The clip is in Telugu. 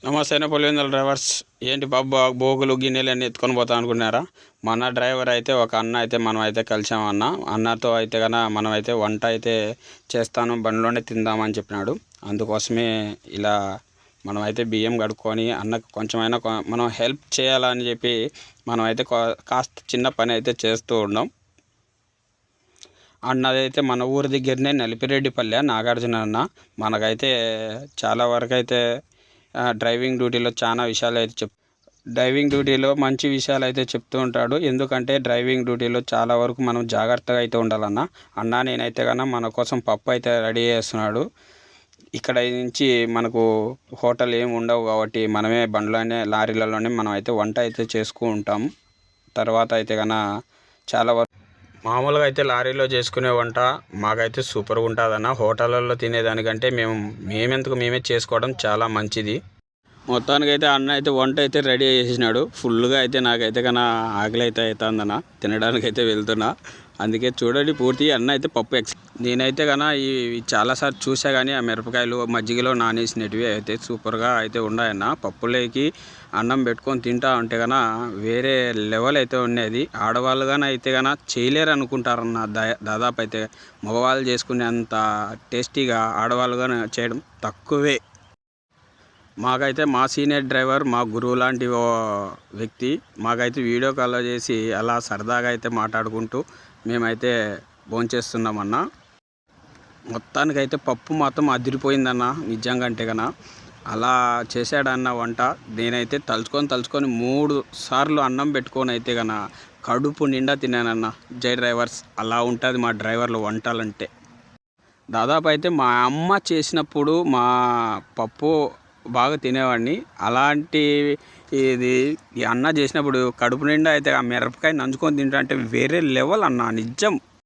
నమస్తే పులివెందుల డ్రైవర్స్. ఏంటి బాబు బోగులు గిన్నెలు అన్నీ ఎత్తుకొని పోతా అనుకున్నారా? మన డ్రైవర్ అయితే ఒక అన్న అయితే మనం అయితే కలిసామన్న అన్నతో అయితే కన్నా మనం అయితే వంట అయితే చేస్తాను, బండిలోనే తిందామని చెప్పినాడు. అందుకోసమే ఇలా మనం అయితే బియ్యం కడుక్కొని అన్నకు కొంచెమైనా మనం హెల్ప్ చేయాలని చెప్పి మనం అయితే కాస్త చిన్న పని అయితే చేస్తూ ఉన్నాం. అన్నదైతే మన ఊరి దగ్గరనే నలిపిరెడ్డిపల్లె నాగార్జున అన్న. మనకైతే చాలా వరకు అయితే డ్రైవింగ్ డ్యూటీలో చాలా విషయాలు అయితే డ్రైవింగ్ డ్యూటీలో మంచి విషయాలు అయితే చెప్తూ ఉంటాడు. ఎందుకంటే డ్రైవింగ్ డ్యూటీలో చాలా వరకు మనం జాగ్రత్తగా అయితే ఉండాలన్న. అన్న నేనైతే కన్నా మన కోసం పప్పు అయితే రెడీ చేస్తున్నాడు. ఇక్కడ నుంచి మనకు హోటల్ ఏమి ఉండవు కాబట్టి మనమే బండ్లోనే లారీలలోనే మనం అయితే వంట అయితే చేసుకుంటాం. తర్వాత అయితే కన్నా చాలా వరకు మామూలుగా అయితే లారీలో చేసుకునే వంట మాకైతే సూపర్గా ఉంటుందన్న. హోటళ్ళల్లో తినేదానికంటే మేమే చేసుకోవడం చాలా మంచిది. మొత్తానికి అయితే అన్న అయితే వంట అయితే రెడీ చేసినాడు. ఫుల్గా అయితే నాకైతే కన్నా ఆకలి అయితే అవుతుందన్న, తినడానికైతే వెళ్తున్నా. అందుకే చూడండి పూర్తి అన్న అయితే పప్పు నేనైతే కన్నా ఈ చాలాసార్లు చూసా కానీ ఆ మిరపకాయలు మజ్జిగలో నానేసినవి అయితే సూపర్గా అయితే ఉన్నాయన్న. పప్పులోకి అన్నం పెట్టుకొని తింటా ఉంటే కన్నా వేరే లెవెల్ అయితే ఉండేది. ఆడవాళ్ళు కానీ అయితే కన్నా చేయలేరు అనుకుంటారన్న. దాదాపు అయితే మగవాళ్ళు చేసుకునేంత టేస్టీగా ఆడవాళ్ళు కానీ చేయడం తక్కువే. మాకైతే మా సీనియర్ డ్రైవర్ మా గురువు లాంటి ఓ వ్యక్తి మాకైతే వీడియో కాల్లో చేసి అలా సరదాగా అయితే మాట్లాడుకుంటూ మేమైతే భోంచేస్తున్నామన్న. మొత్తానికైతే పప్పు మాత్రం అదిరిపోయిందన్న నిజంగా. అంటే కన్నా అలా చేశాడన్న వంట. నేనైతే తలుచుకొని 3 సార్లు అన్నం పెట్టుకొని అయితే కన్నా కడుపు నిండా తిన్నానన్న. జై డ్రైవర్స్. అలా ఉంటుంది మా డ్రైవర్లు వంటలంటే. దాదాపు అయితే మా అమ్మ చేసినప్పుడు మా పప్పు బాగా తినేవాడిని. అలాంటి ఈ అన్న చేసినప్పుడు కడుపు నిండా అయితే ఆ మిరపకాయ నంచుకొని తింటా అంటే వేరే లెవెల్ అన్న నిజం.